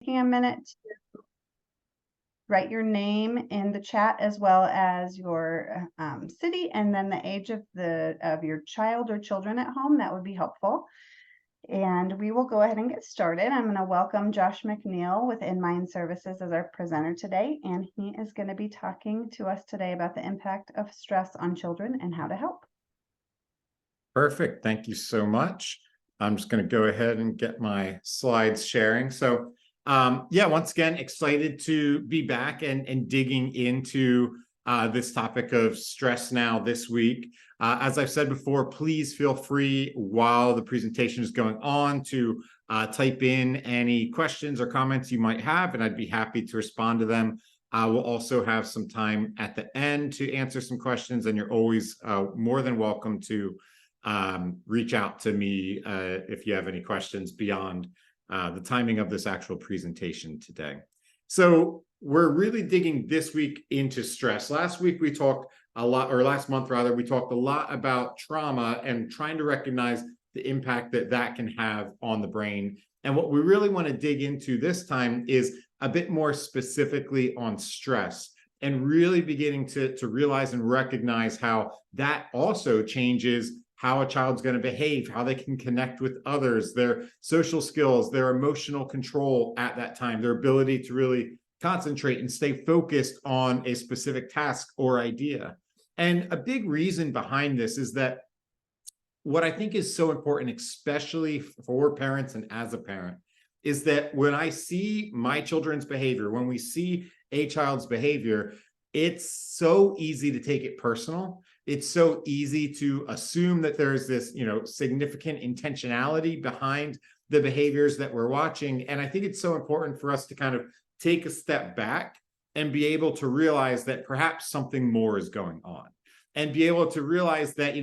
Taking a minute to write your name in the chat as well as your city and then the age of your child or children at home. That would be helpful. And we will go ahead and get started. I'm going to welcome Josh McNeil with InMind Services as our presenter today, and he is going to be talking to us today about the impact of stress on children and how to help. Perfect. Thank you so much. I'm just going to go ahead and get my slides sharing. So once again, excited to be back and digging into this topic of stress now this week. As I've said before, please feel free while the presentation is going on to type in any questions or comments you might have, and I'd be happy to respond to them. We'll also have some time at the end to answer some questions, and you're always more than welcome to reach out to me if you have any questions beyond the timing of this actual presentation today. So we're really digging this week into stress. Last week we talked a lot, or last month rather, we talked a lot about trauma and trying to recognize the impact that that can have on the brain. And what we really want to dig into this time is a bit more specifically on stress, and really beginning to realize and recognize how that also changes how a child's going to behave, how they can connect with others, their social skills, their emotional control at that time, their ability to really concentrate and stay focused on a specific task or idea. And a big reason behind this is that what I think is so important, especially for parents and as a parent, is that when I see my children's behavior, when we see a child's behavior, it's so easy to take it personal. It's so easy to assume that there's this, significant intentionality behind the behaviors that we're watching. And I think it's so important for us to kind of take a step back and be able to realize that perhaps something more is going on, and be able to realize that,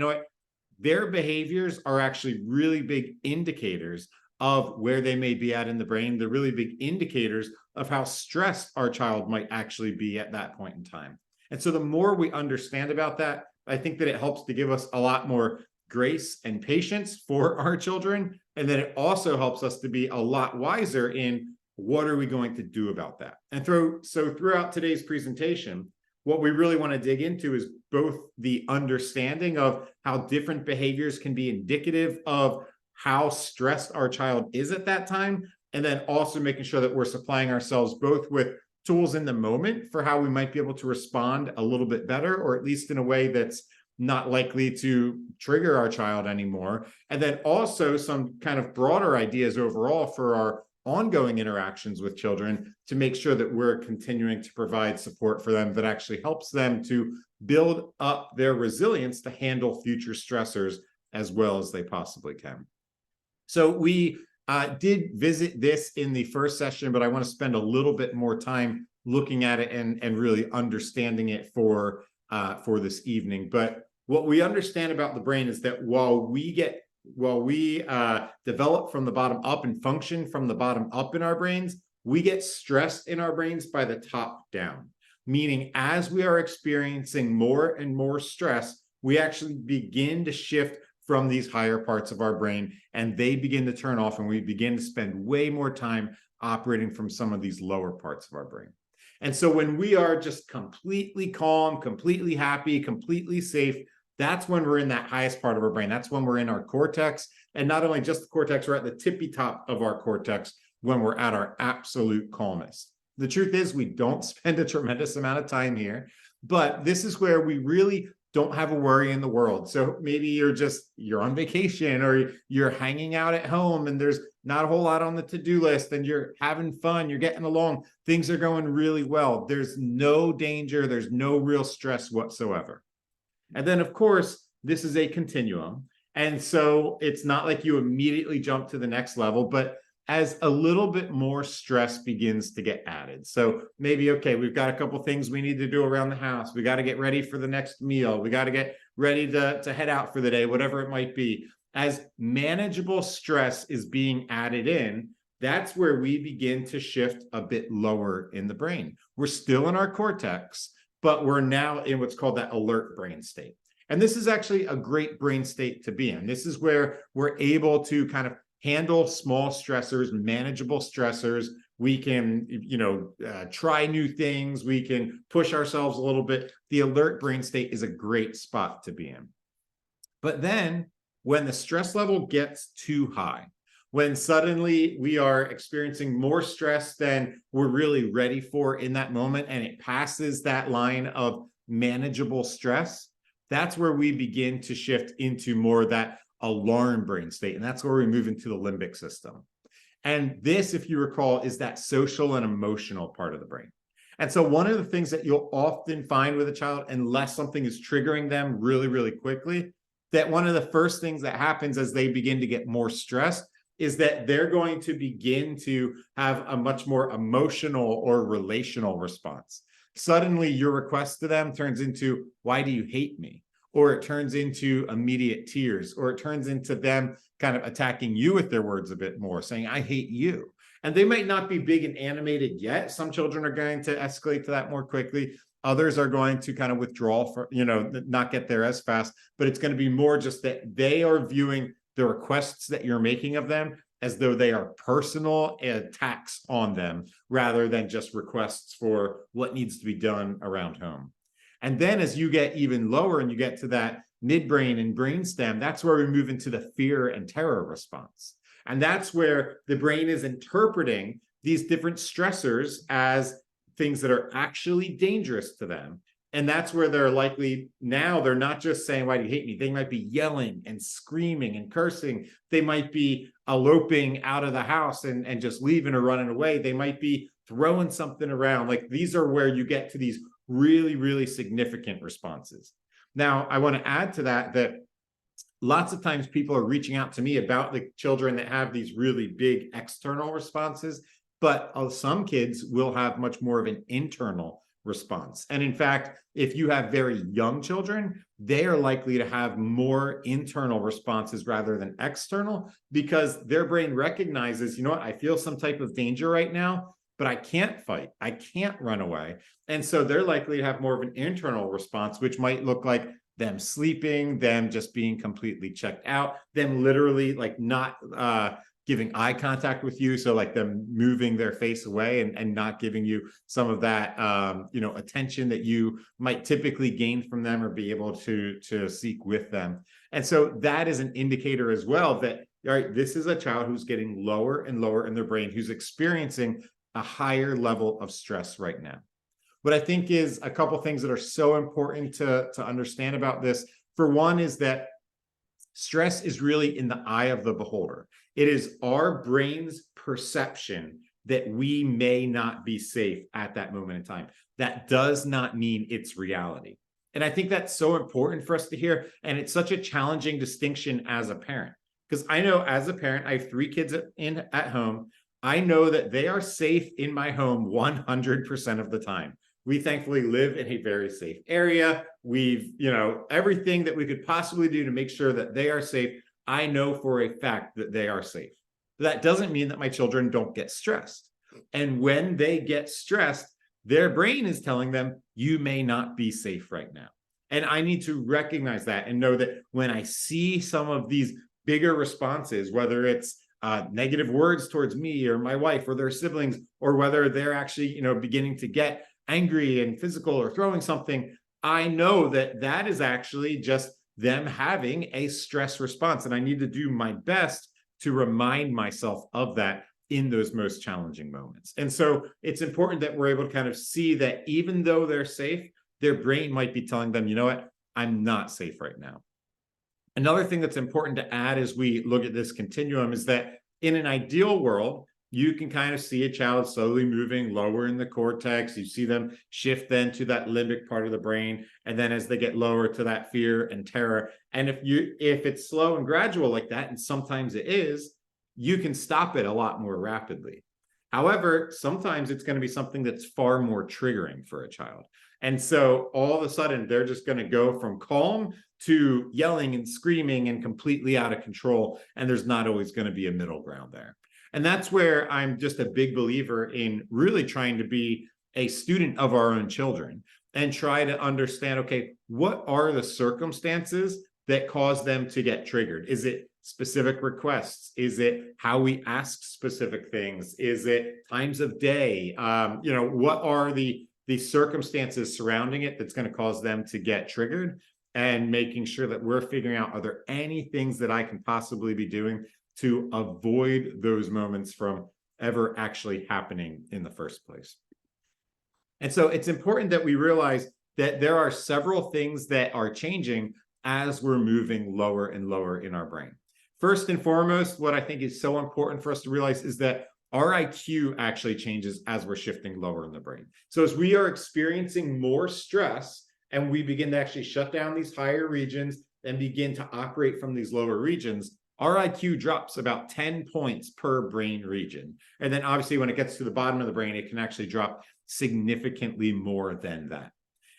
their behaviors are actually really big indicators of where they may be at in the brain. They're really big indicators of how stressed our child might actually be at that point in time. And so the more we understand about that, I think that it helps to give us a lot more grace and patience for our children. And then it also helps us to be a lot wiser in what are we going to do about that. And so throughout today's presentation, what we really want to dig into is both the understanding of how different behaviors can be indicative of how stressed our child is at that time, and then also making sure that we're supplying ourselves both with tools in the moment for how we might be able to respond a little bit better, or at least in a way that's not likely to trigger our child anymore. And then also some kind of broader ideas overall for our ongoing interactions with children to make sure that we're continuing to provide support for them that actually helps them to build up their resilience to handle future stressors as well as they possibly can. So we did visit this in the first session, but I want to spend a little bit more time looking at it and really understanding it for this evening. But what we understand about the brain is that while we develop from the bottom up and function from the bottom up in our brains, we get stressed in our brains by the top down. Meaning, as we are experiencing more and more stress, we actually begin to shift from these higher parts of our brain, and they begin to turn off, and we begin to spend way more time operating from some of these lower parts of our brain. And so when we are just completely calm, completely happy, completely safe, that's when we're in that highest part of our brain. That's when we're in our cortex. And not only just the cortex, we're at the tippy top of our cortex when we're at our absolute calmest. The truth is, we don't spend a tremendous amount of time here, but this is where we really don't have a worry in the world. So maybe you're on vacation, or you're hanging out at home and there's not a whole lot on the to-do list, and you're having fun, you're getting along, things are going really well. There's no danger, there's no real stress whatsoever. And then, of course, this is a continuum. And so it's not like you immediately jump to the next level, but as a little bit more stress begins to get added. So maybe, okay, we've got a couple things we need to do around the house. We got to get ready for the next meal. We got to get ready to head out for the day, whatever it might be. As manageable stress is being added in, that's where we begin to shift a bit lower in the brain. We're still in our cortex, but we're now in what's called that alert brain state. And this is actually a great brain state to be in. This is where we're able to kind of handle small stressors, manageable stressors, We can, try new things. We can push ourselves a little bit. The alert brain state is a great spot to be in. But then when the stress level gets too high, when suddenly we are experiencing more stress than we're really ready for in that moment, and it passes that line of manageable stress, that's where we begin to shift into more that alarm brain state. And that's where we move into the limbic system. And this, if you recall, is that social and emotional part of the brain. And so one of the things that you'll often find with a child, unless something is triggering them really, really quickly, that one of the first things that happens as they begin to get more stressed is that they're going to begin to have a much more emotional or relational response. Suddenly your request to them turns into, why do you hate me? Or it turns into immediate tears, or it turns into them kind of attacking you with their words a bit more, saying, I hate you. And they might not be big and animated yet. Some children are going to escalate to that more quickly. Others are going to kind of withdraw, for, not get there as fast, but it's going to be more just that they are viewing the requests that you're making of them as though they are personal attacks on them, rather than just requests for what needs to be done around home. And then as you get even lower and you get to that midbrain and brainstem, that's where we move into the fear and terror response. And that's where the brain is interpreting these different stressors as things that are actually dangerous to them. And that's where they're likely, now they're not just saying, why do you hate me? They might be yelling and screaming and cursing. They might be eloping out of the house and just leaving or running away. They might be throwing something around. Like, these are where you get to these really, really significant responses. Now, I want to add to that lots of times people are reaching out to me about the children that have these really big external responses, but some kids will have much more of an internal response. And in fact, if you have very young children, they are likely to have more internal responses rather than external, because their brain recognizes, you know what, I feel some type of danger right now, but I can't fight. I can't run away. And so they're likely to have more of an internal response, which might look like them sleeping, them just being completely checked out, them literally like not giving eye contact with you. So like them moving their face away and not giving you some of that, attention that you might typically gain from them or be able to seek with them. And so that is an indicator as well that, all right, this is a child who's getting lower and lower in their brain, who's experiencing a higher level of stress right now. What I think is a couple things that are so important to understand about this. For one, is that stress is really in the eye of the beholder. It is our brain's perception that we may not be safe at that moment in time. That does not mean it's reality. And I think that's so important for us to hear. And it's such a challenging distinction as a parent, because I know as a parent, I have 3 kids at home. I know that they are safe in my home 100% of the time. We thankfully live in a very safe area. We've, everything that we could possibly do to make sure that they are safe. I know for a fact that they are safe. But that doesn't mean that my children don't get stressed. And when they get stressed, their brain is telling them, you may not be safe right now. And I need to recognize that and know that when I see some of these bigger responses, whether it's negative words towards me or my wife or their siblings, or whether they're actually, beginning to get angry and physical or throwing something, I know that that is actually just them having a stress response. And I need to do my best to remind myself of that in those most challenging moments. And so it's important that we're able to kind of see that even though they're safe, their brain might be telling them, you know what, I'm not safe right now. Another thing that's important to add as we look at this continuum is that in an ideal world, you can kind of see a child slowly moving lower in the cortex. You see them shift then to that limbic part of the brain. And then as they get lower to that fear and terror. And if it's slow and gradual like that, and sometimes it is, you can stop it a lot more rapidly. However, sometimes it's going to be something that's far more triggering for a child. And so all of a sudden, they're just going to go from calm to yelling and screaming and completely out of control. And there's not always going to be a middle ground there. And that's where I'm just a big believer in really trying to be a student of our own children and try to understand, okay, what are the circumstances that cause them to get triggered? Is it specific requests? Is it how we ask specific things? Is it times of day? What are the circumstances surrounding it that's going to cause them to get triggered, and making sure that we're figuring out, are there any things that I can possibly be doing to avoid those moments from ever actually happening in the first place? And so it's important that we realize that there are several things that are changing as we're moving lower and lower in our brain. First and foremost, what I think is so important for us to realize is that our IQ actually changes as we're shifting lower in the brain. So as we are experiencing more stress and we begin to actually shut down these higher regions and begin to operate from these lower regions, our IQ drops about 10 points per brain region. And then obviously when it gets to the bottom of the brain, it can actually drop significantly more than that.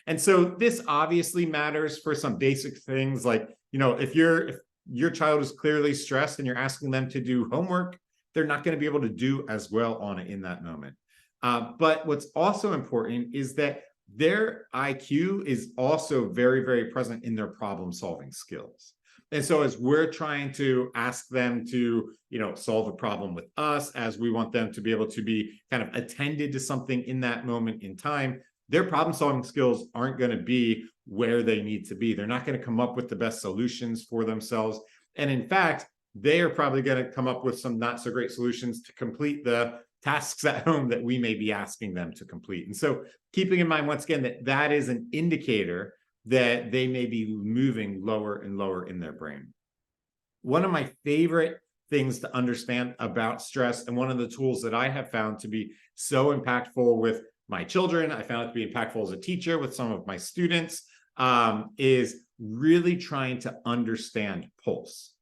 And so this obviously matters for some basic things like, if your child is clearly stressed and you're asking them to do homework, they're not going to be able to do as well on it in that moment. But what's also important is that their IQ is also very, very present in their problem-solving skills. And so as we're trying to ask them to, solve a problem with us, as we want them to be able to be kind of attended to something in that moment in time, their problem-solving skills aren't going to be where they need to be. They're not going to come up with the best solutions for themselves. And in fact, they are probably going to come up with some not so great solutions to complete the tasks at home that we may be asking them to complete. And so keeping in mind, once again, that that is an indicator that they may be moving lower and lower in their brain. One of my favorite things to understand about stress, and one of the tools that I have found to be so impactful with my children, I found it to be impactful as a teacher with some of my students, is really trying to understand pulse.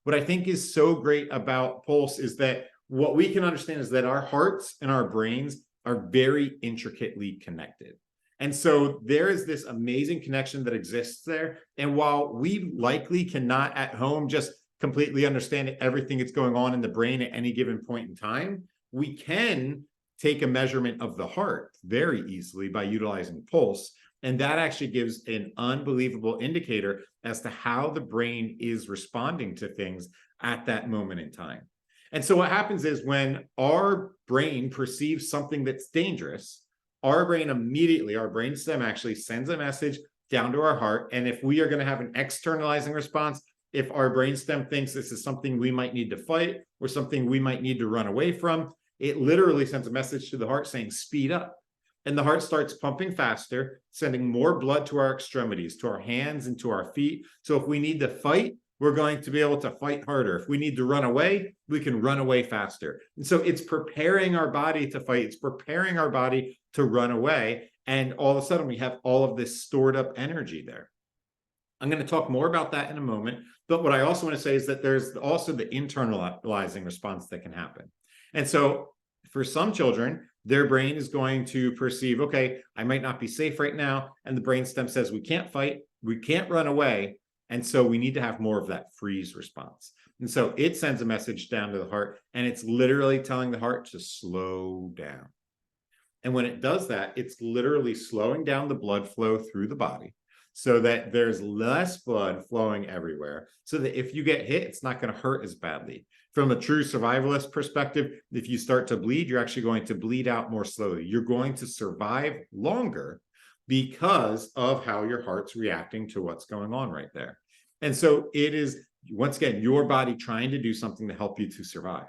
What I think is so great about pulse is that what we can understand is that our hearts and our brains are very intricately connected. And so there is this amazing connection that exists there. And while we likely cannot at home just completely understand everything that's going on in the brain at any given point in time, we can take a measurement of the heart very easily by utilizing pulse. And that actually gives an unbelievable indicator as to how the brain is responding to things at that moment in time. And so what happens is when our brain perceives something that's dangerous, our brain immediately, our brainstem actually sends a message down to our heart. And if we are going to have an externalizing response, if our brainstem thinks this is something we might need to fight or something we might need to run away from, it literally sends a message to the heart saying, speed up. And the heart starts pumping faster, sending more blood to our extremities, to our hands and to our feet. So if we need to fight, we're going to be able to fight harder. If we need to run away, we can run away faster. And so it's preparing our body to fight. It's preparing our body to run away. And all of a sudden, we have all of this stored up energy there. I'm going to talk more about that in a moment. But what I also want to say is that there's also the internalizing response that can happen. And so for some children, their brain is going to perceive, okay, I might not be safe right now. And the brainstem says, we can't fight, we can't run away. And so we need to have more of that freeze response. And so it sends a message down to the heart, and it's literally telling the heart to slow down. And when it does that, it's literally slowing down the blood flow through the body so that there's less blood flowing everywhere, so that if you get hit, it's not going to hurt as badly. From a true survivalist perspective, if you start to bleed, you're actually going to bleed out more slowly. You're going to survive longer because of how your heart's reacting to what's going on right there. And so it is, once again, your body trying to do something to help you to survive.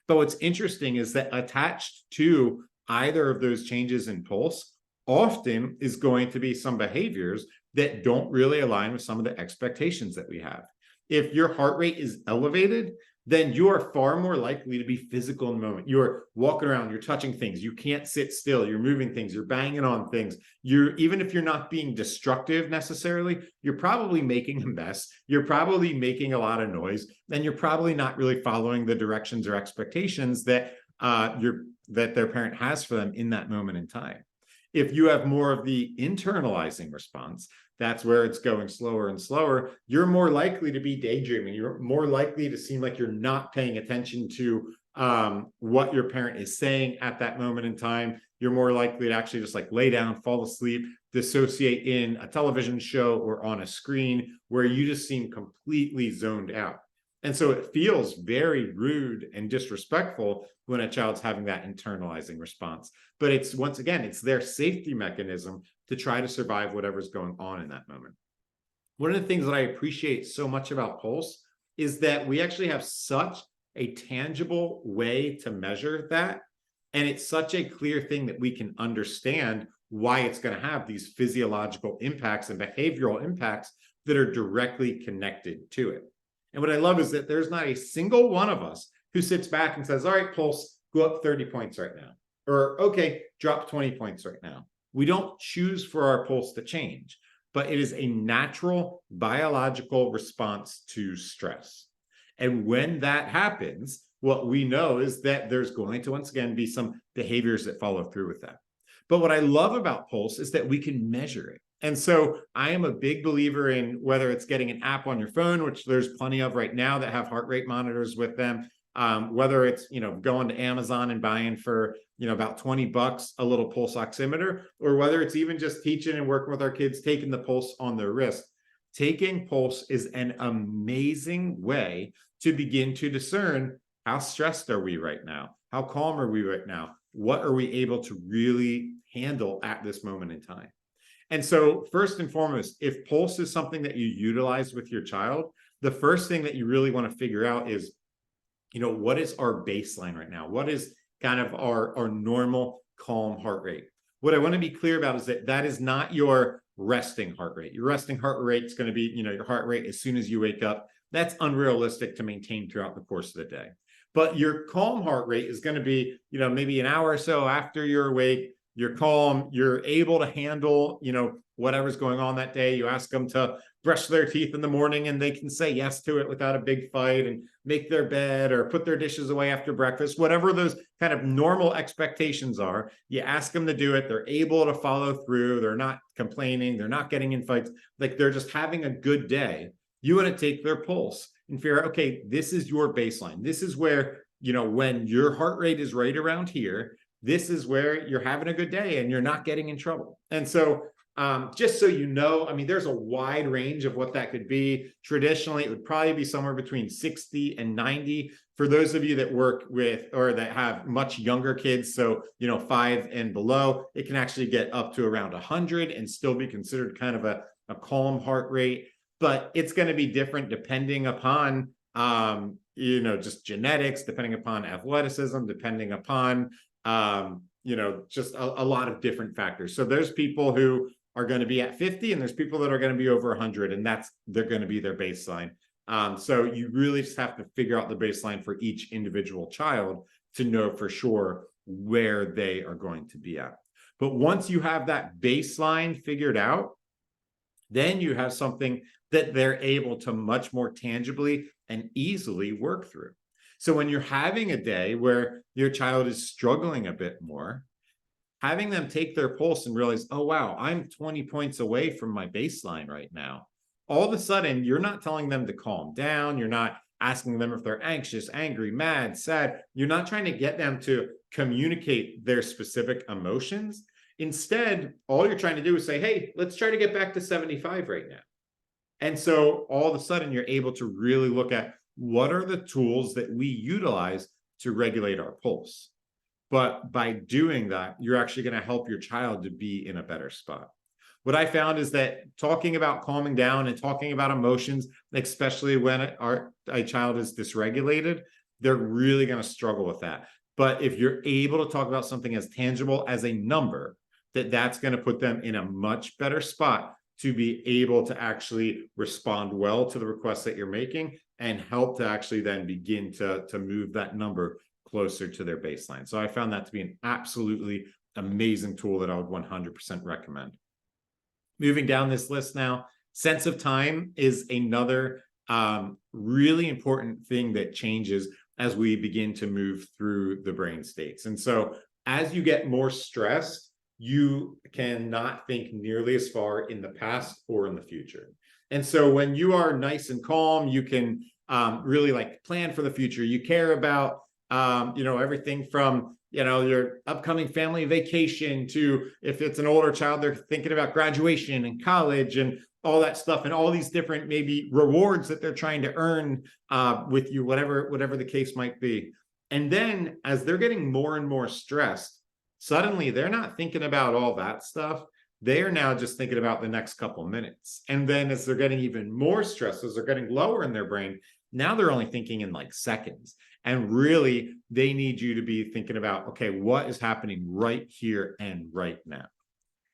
But what's interesting is that attached to either of those changes in pulse often is going to be some behaviors that don't really align with some of the expectations that we have. If your heart rate is elevated, then you are far more likely to be physical in the moment. You're walking around, you're touching things, you can't sit still, you're moving things, you're banging on things. Even if you're not being destructive necessarily, you're probably making a mess, you're probably making a lot of noise, and you're probably not really following the directions or expectations that that their parent has for them in that moment in time. If you have more of the internalizing response, that's where it's going slower and slower, you're more likely to be daydreaming. You're more likely to seem like you're not paying attention to what your parent is saying at that moment in time. You're more likely to actually just like lay down, fall asleep, dissociate in a television show or on a screen where you just seem completely zoned out. And so it feels very rude and disrespectful when a child's having that internalizing response. But it's, once again, it's their safety mechanism to try to survive whatever's going on in that moment. One of the things that I appreciate so much about Pulse is that we actually have such a tangible way to measure that. And it's such a clear thing that we can understand why it's going to have these physiological impacts and behavioral impacts that are directly connected to it. And what I love is that there's not a single one of us who sits back and says, all right, Pulse, go up 30 points right now. Or, okay, drop 20 points right now. We don't choose for our pulse to change, but it is a natural biological response to stress. And when that happens, what we know is that there's going to, once again, be some behaviors that follow through with that. But what I love about Pulse is that we can measure it. And so I am a big believer in whether it's getting an app on your phone, which there's plenty of right now that have heart rate monitors with them, whether it's, going to Amazon and buying for, about $20 a little pulse oximeter, or whether it's even just teaching and working with our kids, taking the pulse on their wrist. Taking Pulse is an amazing way to begin to discern how stressed are we right now? How calm are we right now? What are we able to really handle at this moment in time? And so first and foremost, if Pulse is something that you utilize with your child, the first thing that you really want to figure out is, what is our baseline right now? What is kind of our normal calm heart rate? What I want to be clear about is that that is not your resting heart rate. Your resting heart rate is going to be, your heart rate as soon as you wake up. That's unrealistic to maintain throughout the course of the day. But your calm heart rate is going to be, maybe an hour or so after you're awake. You're calm, you're able to handle, whatever's going on that day. You ask them to brush their teeth in the morning and they can say yes to it without a big fight, and make their bed or put their dishes away after breakfast, whatever those kind of normal expectations are. You ask them to do it. They're able to follow through. They're not complaining. They're not getting in fights. Like, they're just having a good day. You want to take their pulse and figure out, okay, this is your baseline. This is where, when your heart rate is right around here, this is where you're having a good day and you're not getting in trouble. And so just so you know, there's a wide range of what that could be. Traditionally, it would probably be somewhere between 60 and 90. For those of you that work with or that have much younger kids, so, 5 and below, it can actually get up to around 100 and still be considered kind of a calm heart rate. But it's going to be different depending upon, just genetics, depending upon athleticism, depending upon, just a lot of different factors. So there's people who are going to be at 50 and there's people that are going to be over 100, and they're going to be their baseline. So you really just have to figure out the baseline for each individual child to know for sure where they are going to be at. But once you have that baseline figured out, then you have something that they're able to much more tangibly and easily work through. So when you're having a day where your child is struggling a bit more, having them take their pulse and realize, oh, wow, I'm 20 points away from my baseline right now. All of a sudden, you're not telling them to calm down. You're not asking them if they're anxious, angry, mad, sad. You're not trying to get them to communicate their specific emotions. Instead, all you're trying to do is say, hey, let's try to get back to 75 right now. And so all of a sudden, you're able to really look at what are the tools that we utilize to regulate our pulse. But by doing that, you're actually going to help your child to be in a better spot. What I found is that talking about calming down and talking about emotions, especially when a child is dysregulated, they're really going to struggle with that. But if you're able to talk about something as tangible as a number, that's going to put them in a much better spot to be able to actually respond well to the requests that you're making and help to actually then begin to move that number closer to their baseline. So I found that to be an absolutely amazing tool that I would 100% recommend. Moving down this list now, sense of time is another really important thing that changes as we begin to move through the brain states. And so as you get more stressed, you cannot think nearly as far in the past or in the future. And so when you are nice and calm, you can really plan for the future. You care about everything from, your upcoming family vacation to, if it's an older child, they're thinking about graduation and college and all that stuff and all these different maybe rewards that they're trying to earn with you, whatever the case might be. And then as they're getting more and more stressed, suddenly they're not thinking about all that stuff. They are now just thinking about the next couple minutes. And then as they're getting even more stressed, as they're getting lower in their brain, now they're only thinking in like seconds. And really, they need you to be thinking about, okay, what is happening right here and right now?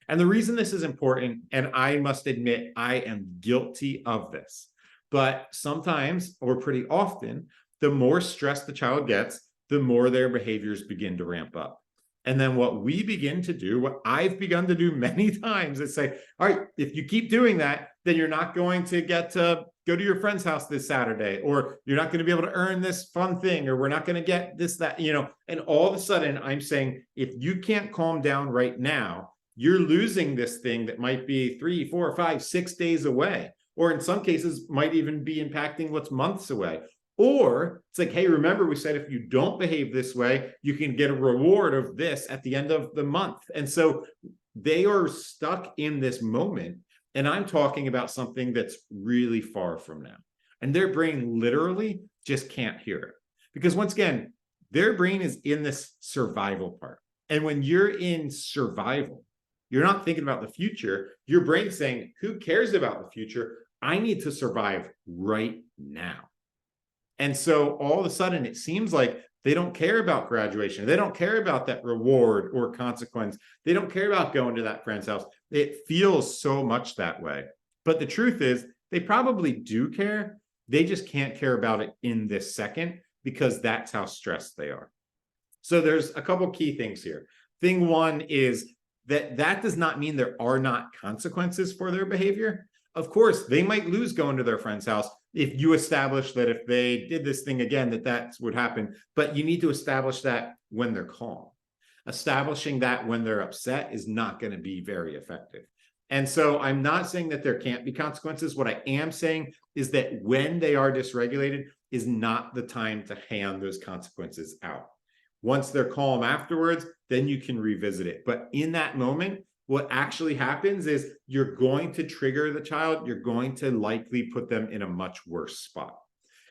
And the reason this is important, and I must admit, I am guilty of this, but sometimes, or pretty often, the more stressed the child gets, the more their behaviors begin to ramp up. And then what we begin to do, what I've begun to do many times, is say, all right, if you keep doing that, then you're not going to get to go to your friend's house this Saturday, or you're not going to be able to earn this fun thing, or we're not going to get this, that, and all of a sudden I'm saying, if you can't calm down right now, you're losing this thing that might be 3, 4, 5, 6 days away, or in some cases might even be impacting what's months away. Or it's like, hey, remember we said if you don't behave this way, you can get a reward of this at the end of the month. And so they are stuck in this moment. And I'm talking about something that's really far from now. And their brain literally just can't hear it. Because once again, their brain is in this survival part. And when you're in survival, you're not thinking about the future. Your brain's saying, who cares about the future? I need to survive right now. And so all of a sudden, it seems like they don't care about graduation. They don't care about that reward or consequence. They don't care about going to that friend's house. It feels so much that way. But the truth is, they probably do care. They just can't care about it in this second because that's how stressed they are. So there's a couple key things here. Thing one is that does not mean there are not consequences for their behavior. Of course, they might lose going to their friend's house if you establish that if they did this thing again, that would happen. But you need to establish that when they're calm. Establishing that when they're upset is not going to be very effective. And so I'm not saying that there can't be consequences. What I am saying is that when they are dysregulated is not the time to hand those consequences out. Once they're calm afterwards, then you can revisit it. But in that moment, what actually happens is you're going to trigger the child. You're going to likely put them in a much worse spot.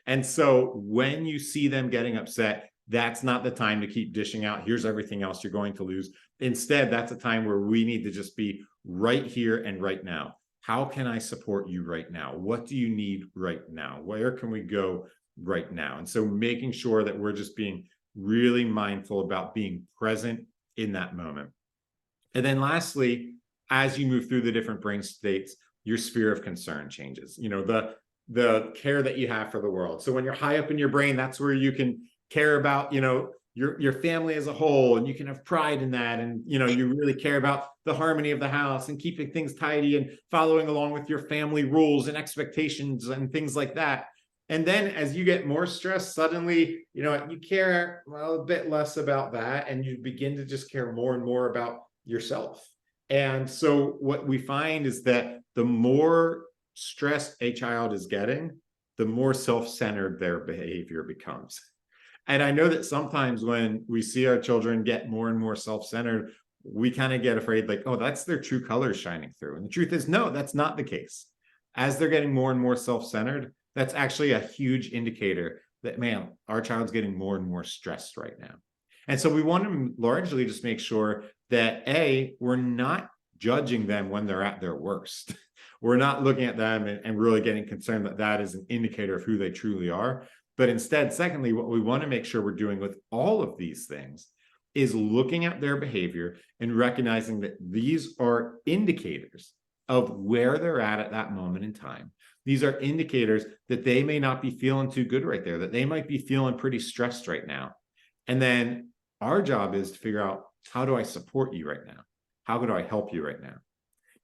And so when you see them getting upset, that's not the time to keep dishing out, here's everything else you're going to lose. Instead, that's a time where we need to just be right here and right now. How can I support you right now? What do you need right now? Where can we go right now? And so making sure that we're just being really mindful about being present in that moment. And then lastly, as you move through the different brain states, your sphere of concern changes. The care that you have for the world. So when you're high up in your brain, that's where you can care about, your family as a whole, and you can have pride in that. And, you really care about the harmony of the house and keeping things tidy and following along with your family rules and expectations and things like that. And then as you get more stressed, suddenly, you care a bit less about that. And you begin to just care more and more about yourself. And so what we find is that the more stress a child is getting, the more self-centered their behavior becomes. And I know that sometimes when we see our children get more and more self-centered, we kind of get afraid, like, oh, that's their true colors shining through. And the truth is, no, that's not the case. As they're getting more and more self-centered, that's actually a huge indicator that, man, our child's getting more and more stressed right now. And so we want to largely just make sure that, A, we're not judging them when they're at their worst. We're not looking at them and really getting concerned that that is an indicator of who they truly are. But instead, secondly, what we want to make sure we're doing with all of these things is looking at their behavior and recognizing that these are indicators of where they're at that moment in time. These are indicators that they may not be feeling too good right there, that they might be feeling pretty stressed right now. And then our job is to figure out, how do I support you right now? How do I help you right now?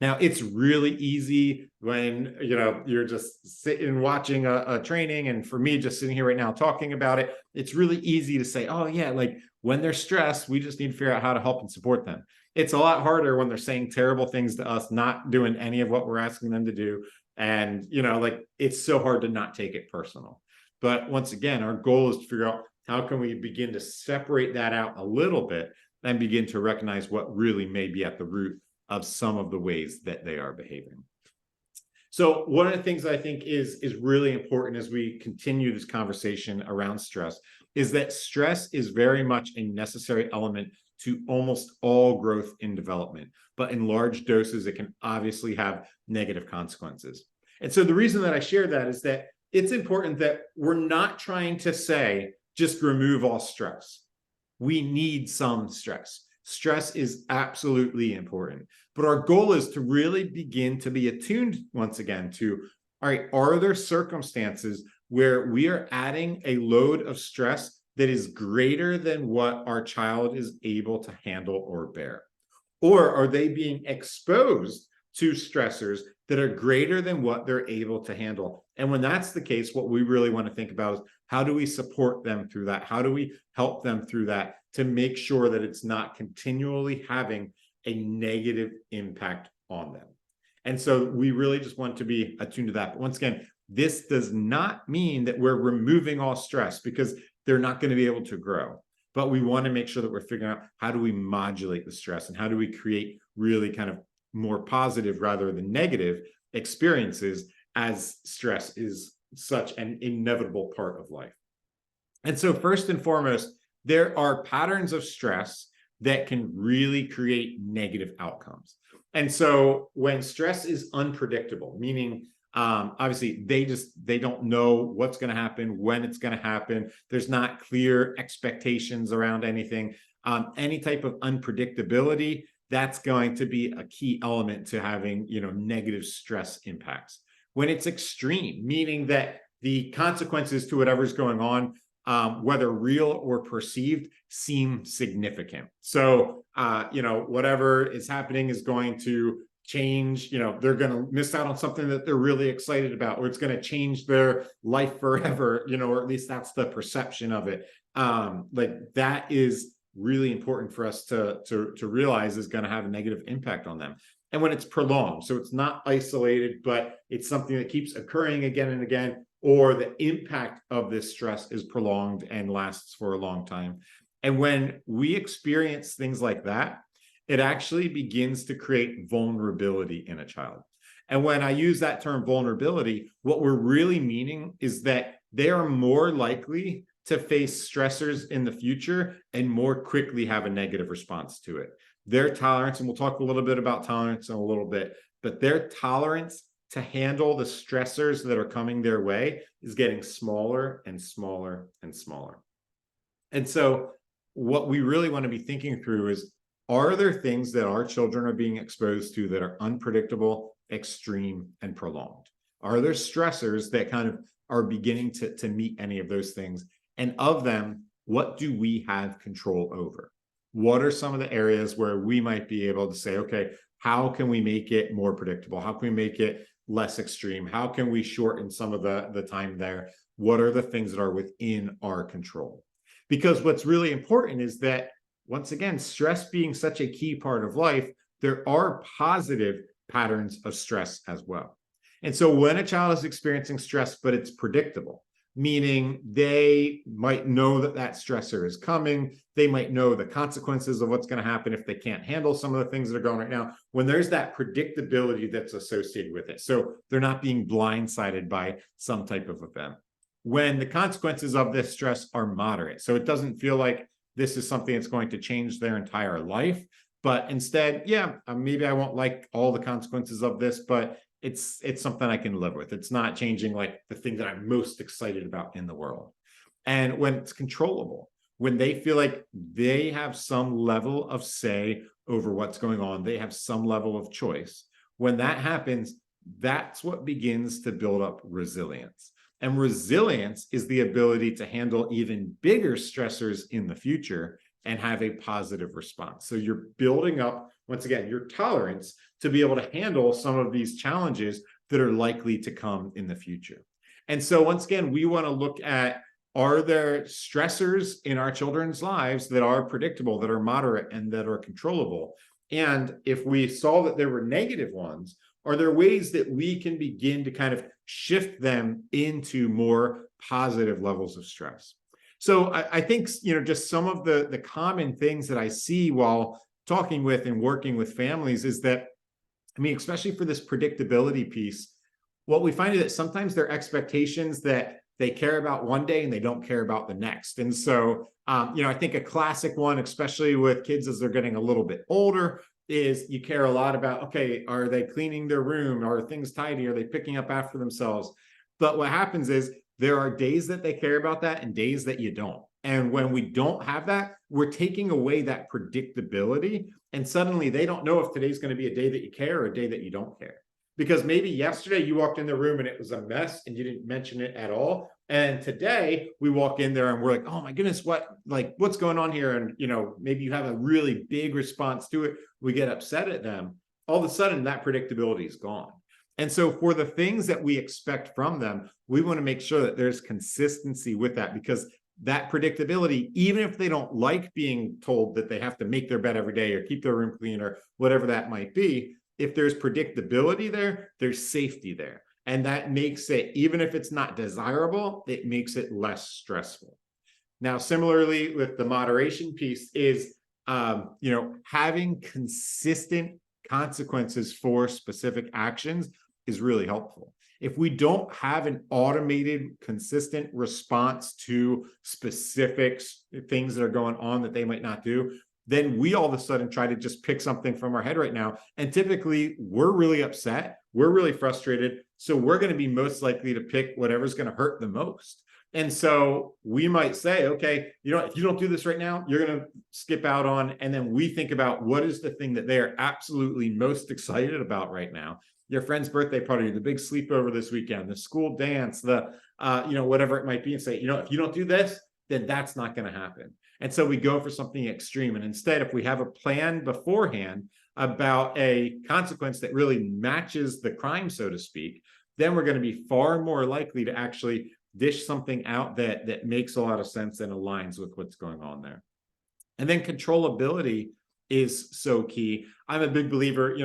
Now, it's really easy when, you're just sitting watching a training. And for me, just sitting here right now talking about it, it's really easy to say, oh yeah, like when they're stressed, we just need to figure out how to help and support them. It's a lot harder when they're saying terrible things to us, not doing any of what we're asking them to do. And, it's so hard to not take it personal. But once again, our goal is to figure out, how can we begin to separate that out a little bit and begin to recognize what really may be at the root of some of the ways that they are behaving. So one of the things I think is really important as we continue this conversation around stress is that stress is very much a necessary element to almost all growth in development, but in large doses, it can obviously have negative consequences. And so the reason that I share that is that it's important that we're not trying to say, just remove all stress. We need some stress. Stress is absolutely important. But our goal is to really begin to be attuned once again to, all right, are there circumstances where we are adding a load of stress that is greater than what our child is able to handle or bear? Or are they being exposed to stressors that are greater than what they're able to handle? And when that's the case, what we really want to think about is, how do we support them through that? How do we help them through that to make sure that it's not continually having a negative impact on them? And so we really just want to be attuned to that. But once again, this does not mean that we're removing all stress, because they're not going to be able to grow. But we want to make sure that we're figuring out, how do we modulate the stress, and how do we create really kind of more positive rather than negative experiences, as stress is such an inevitable part of life. And so first and foremost, there are patterns of stress that can really create negative outcomes. And so when stress is unpredictable, meaning obviously they don't know what's going to happen, when it's going to happen, there's not clear expectations around anything, any type of unpredictability, that's going to be a key element to having, negative stress impacts. When it's extreme, meaning that the consequences to whatever's going on, whether real or perceived, seem significant. So, whatever is happening is going to change, they're going to miss out on something that they're really excited about, or it's going to change their life forever, or at least that's the perception of it. Like that is really important for us to realize is going to have a negative impact on them. And when it's prolonged, so it's not isolated, but it's something that keeps occurring again and again, or the impact of this stress is prolonged and lasts for a long time. And when we experience things like that, it actually begins to create vulnerability in a child. And when I use that term vulnerability, what we're really meaning is that they are more likely to face stressors in the future and more quickly have a negative response to it. Their tolerance, and we'll talk a little bit about tolerance in a little bit, but their tolerance to handle the stressors that are coming their way is getting smaller and smaller and smaller. And so what we really want to be thinking through is, are there things that our children are being exposed to that are unpredictable, extreme, and prolonged? Are there stressors that kind of are beginning to meet any of those things? And of them, what do we have control over? What are some of the areas where we might be able to say, okay, how can we make it more predictable? How can we make it less extreme? How can we shorten some of the time there? What are the things that are within our control? Because what's really important is that, once again, stress being such a key part of life, there are positive patterns of stress as well. And so when a child is experiencing stress, but it's predictable, meaning they might know that that stressor is coming, they might know the consequences of what's going to happen if they can't handle some of the things that are going right now, when there's that predictability that's associated with it. So they're not being blindsided by some type of event. When the consequences of this stress are moderate, so it doesn't feel like this is something that's going to change their entire life, but instead, maybe I won't like all the consequences of this, but it's something I can live with. It's not changing like the thing that I'm most excited about in the world. And when it's controllable, when they feel like they have some level of say over what's going on, they have some level of choice. When that happens, that's what begins to build up resilience. And resilience is the ability to handle even bigger stressors in the future and have a positive response. So you're building up, once again, your tolerance to be able to handle some of these challenges that are likely to come in the future. And so once again, we want to look at, are there stressors in our children's lives that are predictable, that are moderate, and that are controllable? And if we saw that there were negative ones, are there ways that we can begin to kind of shift them into more positive levels of stress? So I think, just some of the common things that I see while talking with and working with families is that, especially for this predictability piece, what we find is that sometimes there are expectations that they care about one day and they don't care about the next. And so, I think a classic one, especially with kids as they're getting a little bit older, is you care a lot about, okay, are they cleaning their room? Are things tidy? Are they picking up after themselves? But what happens is there are days that they care about that and days that you don't. And when we don't have that, we're taking away that predictability. And suddenly they don't know if today's going to be a day that you care or a day that you don't care. Because maybe yesterday you walked in the room and it was a mess and you didn't mention it at all. And today we walk in there and we're like, oh my goodness, what's going on here? And, maybe you have a really big response to it. We get upset at them. All of a sudden that predictability is gone. And so for the things that we expect from them, we want to make sure that there's consistency with that, because that predictability, even if they don't like being told that they have to make their bed every day or keep their room clean or whatever that might be, if there's predictability there, there's safety there. And that makes it, even if it's not desirable, it makes it less stressful. Now, similarly with the moderation piece is, having consistent consequences for specific actions is really helpful. If we don't have an automated, consistent response to specific things that are going on that they might not do, then we all of a sudden try to just pick something from our head right now. And typically we're really upset. We're really frustrated. So we're going to be most likely to pick whatever's going to hurt the most. And so we might say, okay, if you don't do this right now, you're going to skip out on, and then we think about what is the thing that they're absolutely most excited about right now. Your friend's birthday party, the big sleepover this weekend, the school dance, the, whatever it might be, and say, if you don't do this, then that's not going to happen. And so we go for something extreme. And instead, if we have a plan beforehand about a consequence that really matches the crime, so to speak, then we're going to be far more likely to actually dish something out that makes a lot of sense and aligns with what's going on there. And then controllability is so key. I'm a big believer,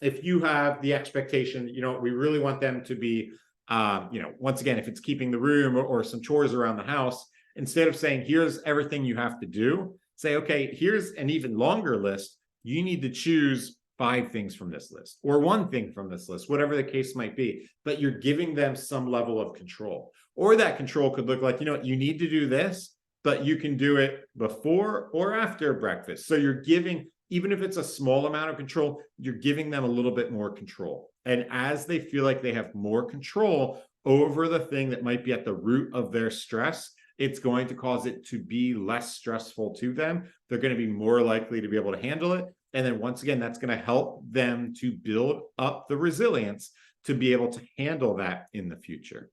if you have the expectation, we really want them to be, once again, if it's keeping the room or some chores around the house, instead of saying, here's everything you have to do, say, okay, here's an even longer list. You need to choose 5 things from this list or 1 thing from this list, whatever the case might be, but you're giving them some level of control. Or that control could look like, you need to do this, but you can do it before or after breakfast. So you're giving, even if it's a small amount of control, you're giving them a little bit more control. And as they feel like they have more control over the thing that might be at the root of their stress, it's going to cause it to be less stressful to them. They're going to be more likely to be able to handle it. And then once again, that's going to help them to build up the resilience to be able to handle that in the future.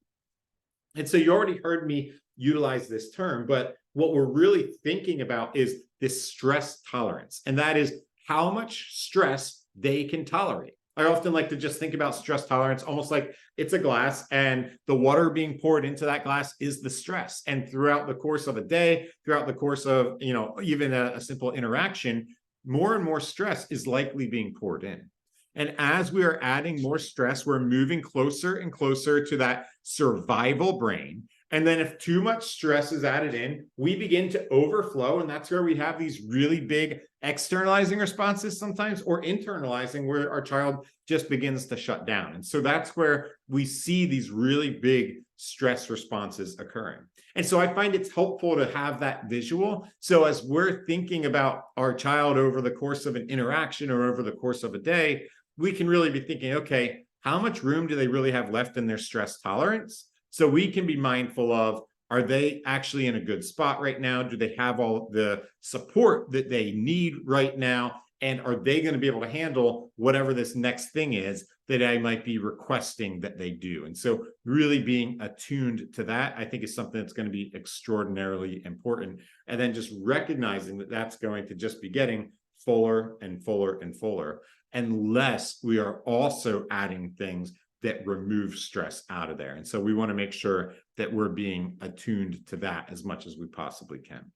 And so you already heard me utilize this term, but what we're really thinking about is this stress tolerance. And that is how much stress they can tolerate. I often like to just think about stress tolerance almost like it's a glass and the water being poured into that glass is the stress. And throughout the course of a day, throughout the course of, even a simple interaction, more and more stress is likely being poured in. And as we are adding more stress, we're moving closer and closer to that survival brain. And then if too much stress is added in, we begin to overflow. And that's where we have these really big externalizing responses sometimes, or internalizing, where our child just begins to shut down. And so that's where we see these really big stress responses occurring. And so I find it's helpful to have that visual. So as we're thinking about our child over the course of an interaction or over the course of a day, we can really be thinking, okay, how much room do they really have left in their stress tolerance? So we can be mindful of, are they actually in a good spot right now? Do they have all the support that they need right now? And are they going to be able to handle whatever this next thing is that I might be requesting that they do? And so really being attuned to that, I think, is something that's going to be extraordinarily important. And then just recognizing that that's going to just be getting fuller and fuller and fuller, unless we are also adding things that remove stress out of there. And so we want to make sure that we're being attuned to that as much as we possibly can.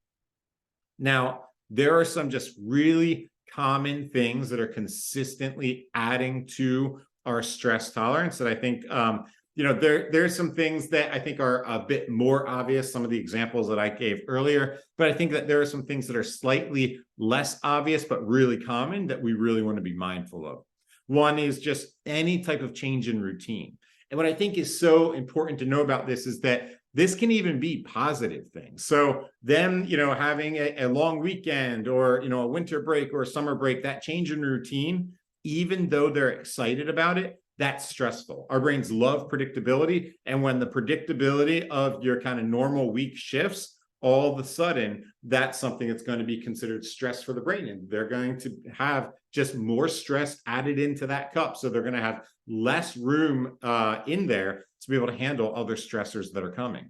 Now, there are some just really common things that are consistently adding to our stress tolerance that I think, there's some things that I think are a bit more obvious, some of the examples that I gave earlier, but I think that there are some things that are slightly less obvious, but really common that we really want to be mindful of. One is just any type of change in routine. And what I think is so important to know about this is that this can even be positive things. So them, having a long weekend or, a winter break or a summer break, that change in routine, even though they're excited about it, that's stressful. Our brains love predictability. And when the predictability of your kind of normal week shifts, all of a sudden, that's something that's going to be considered stress for the brain. And they're going to have just more stress added into that cup. So they're going to have less room in there to be able to handle other stressors that are coming.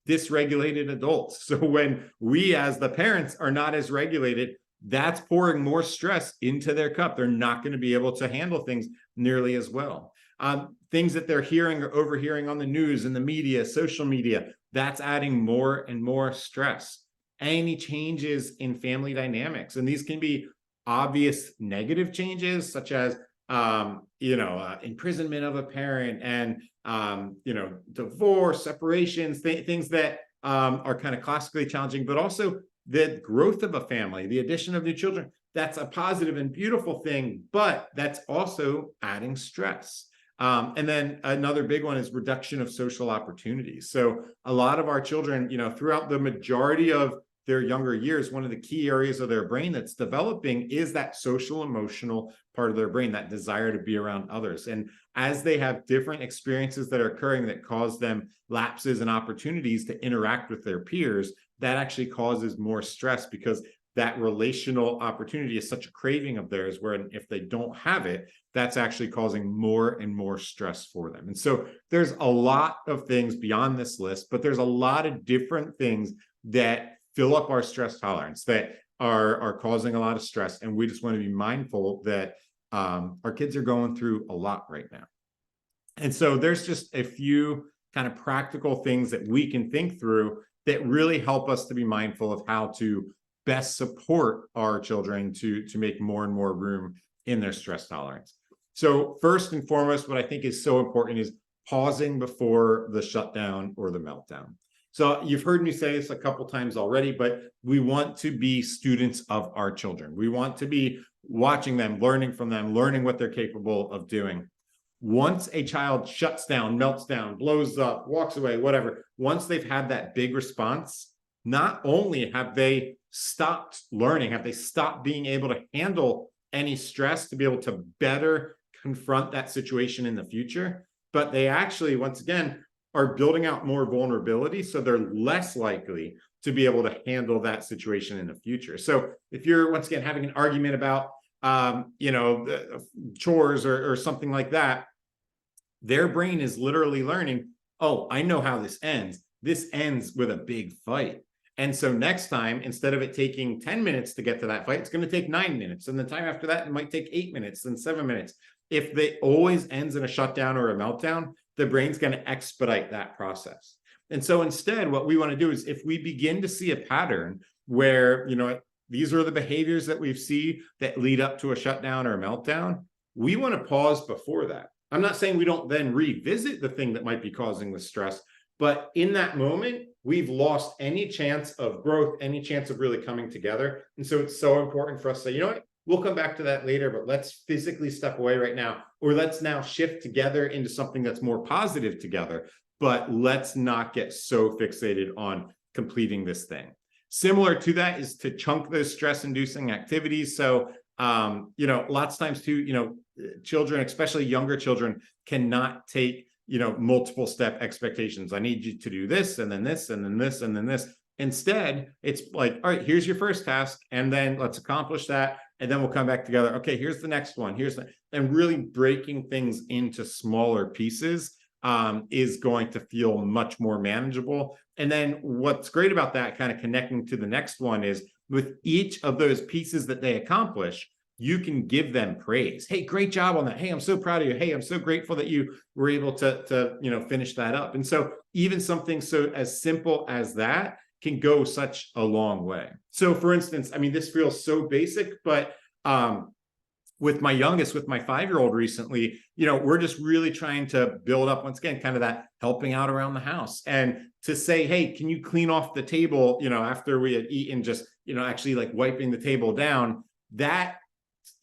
Dysregulated adults. So when we as the parents are not as regulated, that's pouring more stress into their cup. They're not going to be able to handle things nearly as well. Things that they're hearing or overhearing on the news and the media, social media, that's adding more and more stress. Any changes in family dynamics, and these can be obvious negative changes, such as imprisonment of a parent and divorce, separations, things that are kind of classically challenging, but also the growth of a family, the addition of new children. That's a positive and beautiful thing, but that's also adding stress. And then another big one is reduction of social opportunities. So a lot of our children, throughout the majority of their younger years, one of the key areas of their brain that's developing is that social emotional part of their brain, that desire to be around others. And as they have different experiences that are occurring that cause them lapses and opportunities to interact with their peers, that actually causes more stress, because that relational opportunity is such a craving of theirs, where if they don't have it, that's actually causing more and more stress for them. And so there's a lot of things beyond this list, but there's a lot of different things that fill up our stress tolerance that are causing a lot of stress. And we just want to be mindful that our kids are going through a lot right now. And so there's just a few kind of practical things that we can think through that really help us to be mindful of how to best support our children to make more and more room in their stress tolerance. So first and foremost, what I think is so important is pausing before the shutdown or the meltdown. So you've heard me say this a couple times already, but we want to be students of our children. We want to be watching them, learning from them, learning what they're capable of doing. Once a child shuts down, melts down, blows up, walks away, whatever, once they've had that big response, not only have they stopped learning, have they stopped being able to handle any stress to be able to better confront that situation in the future, but they actually, once again, are building out more vulnerability, so they're less likely to be able to handle that situation in the future. So if you're, once again, having an argument about chores or something like that, their brain is literally learning, oh, I know how this ends. This ends with a big fight. And so next time, instead of it taking 10 minutes to get to that fight, it's going to take 9 minutes. And the time after that, it might take 8 minutes, then 7 minutes. If it always ends in a shutdown or a meltdown, the brain's going to expedite that process. And so instead, what we want to do is, if we begin to see a pattern where, these are the behaviors that we see that lead up to a shutdown or a meltdown, we want to pause before that. I'm not saying we don't then revisit the thing that might be causing the stress, but in that moment, we've lost any chance of growth, any chance of really coming together. And so it's so important for us to say, you know what, we'll come back to that later, but let's physically step away right now, or let's now shift together into something that's more positive together, but let's not get so fixated on completing this thing. Similar to that is to chunk those stress-inducing activities. So, lots of times too, children, especially younger children, cannot take, multiple step expectations. I need you to do this, and then this, and then this, and then this. Instead, it's like, all right, here's your first task, and then let's accomplish that, and then we'll come back together. Okay, here's the next one. And really breaking things into smaller pieces is going to feel much more manageable. And then what's great about that, kind of connecting to the next one, is with each of those pieces that they accomplish, you can give them praise. Hey, great job on that. Hey, I'm so proud of you. Hey, I'm so grateful that you were able to finish that up. And so even something so as simple as that can go such a long way. So for instance, this feels so basic, but with my youngest, with my 5-year-old recently, we're just really trying to build up, once again, kind of that helping out around the house, and to say, hey, can you clean off the table, after we had eaten, just, actually like wiping the table down. That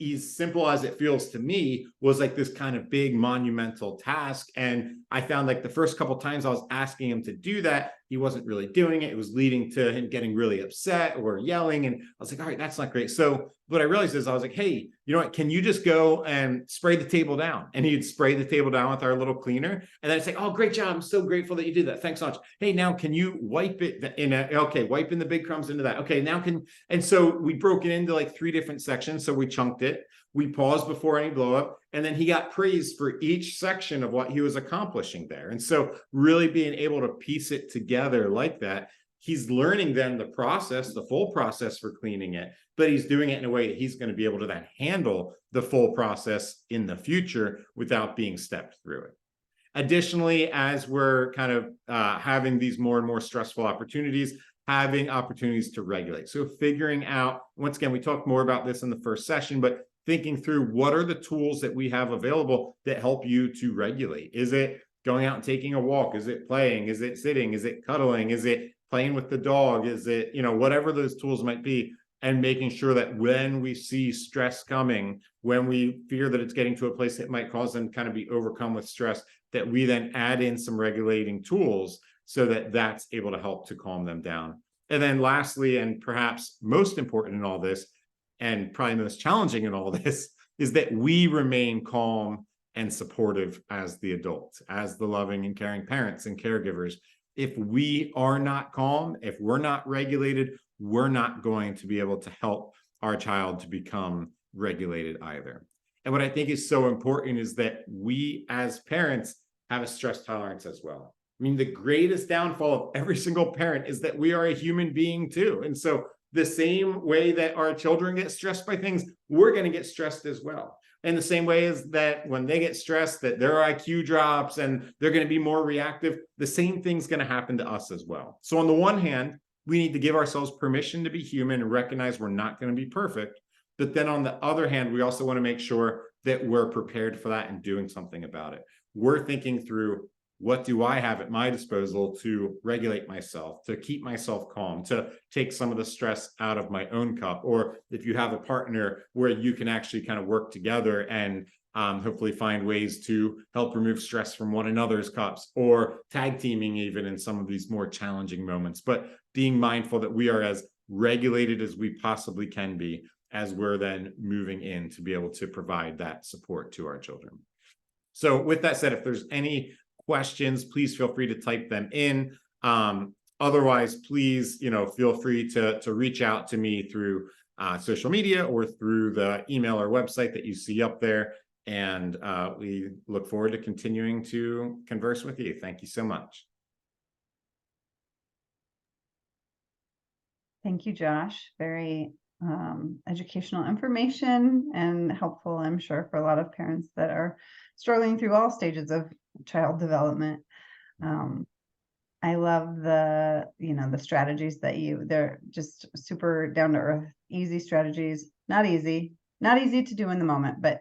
as simple as it feels to me, was like this kind of big monumental task. And I found like the first couple times I was asking him to do that, he wasn't really doing it. It was leading to him getting really upset or yelling. And I was like, all right, that's not great. So what I realized is I was like, hey, you know what? Can you just go and spray the table down? And he'd spray the table down with our little cleaner. And then I'd say, oh, great job. I'm so grateful that you did that. Thanks so much. Hey, now can you wipe it in a, okay, wiping the big crumbs into that. Okay, now can, and so we broke it into like 3 different sections. So we chunked it. We paused before any blow up, and then he got praised for each section of what he was accomplishing there. And so really being able to piece it together like that, he's learning then the process, the full process for cleaning it, but he's doing it in a way that he's going to be able to then handle the full process in the future without being stepped through it. Additionally, as we're kind of having these more and more stressful opportunities, having opportunities to regulate. So figuring out, once again, we talked more about this in the first session, but thinking through what are the tools that we have available that help you to regulate. Is it going out and taking a walk? Is it playing? Is it sitting? Is it cuddling? Is it playing with the dog? Is it, you know, whatever those tools might be, and making sure that when we see stress coming, when we fear that it's getting to a place that might cause them to kind of be overcome with stress, that we then add in some regulating tools so that that's able to help to calm them down. And then lastly, and perhaps most important in all this, and probably most challenging in all this, is that we remain calm and supportive as the adults, as the loving and caring parents and caregivers. If we are not calm, if we're not regulated, we're not going to be able to help our child to become regulated either. And what I think is so important is that we as parents have a stress tolerance as well. I mean, the greatest downfall of every single parent is that we are a human being too. And so the same way that our children get stressed by things, we're going to get stressed as well. And the same way as that when they get stressed, that their IQ drops and they're going to be more reactive, the same thing's going to happen to us as well. So on the one hand, we need to give ourselves permission to be human and recognize we're not going to be perfect. But then on the other hand, we also want to make sure that we're prepared for that and doing something about it. We're thinking through, what do I have at my disposal to regulate myself, to keep myself calm, to take some of the stress out of my own cup? Or if you have a partner where you can actually kind of work together and hopefully find ways to help remove stress from one another's cups, or tag teaming even in some of these more challenging moments. But being mindful that we are as regulated as we possibly can be as we're then moving in to be able to provide that support to our children. So with that said, if there's any questions, please feel free to type them in. Otherwise, please, feel free to reach out to me through social media or through the email or website that you see up there. And we look forward to continuing to converse with you. Thank you so much. Thank you, Josh. Very educational information and helpful, I'm sure, for a lot of parents that are struggling through all stages of child development. I love the strategies that they're just super down to earth, easy strategies. Not easy to do in the moment, but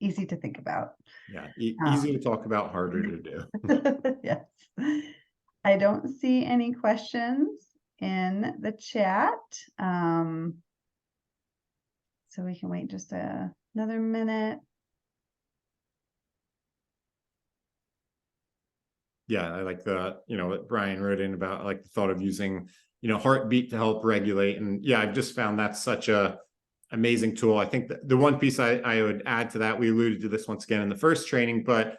easy to think about. Yeah, easy to talk about, harder to do. Yes. I don't see any questions in the chat. So we can wait just another minute. Yeah, I like what Brian wrote in about like the thought of using, heartbeat to help regulate. And yeah, I've just found that's such a amazing tool. I think the one piece I would add to that, we alluded to this once again in the first training, but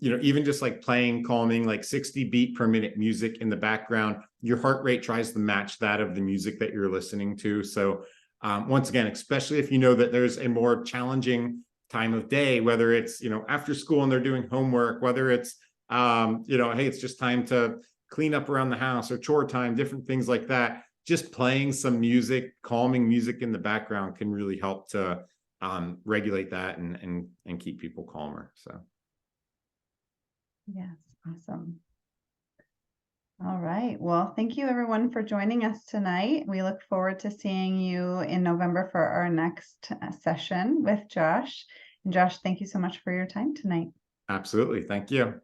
even just like playing calming, like 60 beat per minute music in the background, your heart rate tries to match that of the music that you're listening to. So once again, especially if you know that there's a more challenging time of day, whether it's, after school and they're doing homework, whether it's, hey, it's just time to clean up around the house or chore time, different things like that. Just playing some music, calming music in the background can really help to regulate that and keep people calmer. So. Yes, awesome. All right. Well, thank you everyone for joining us tonight. We look forward to seeing you in November for our next session with Josh. And Josh, thank you so much for your time tonight. Absolutely. Thank you.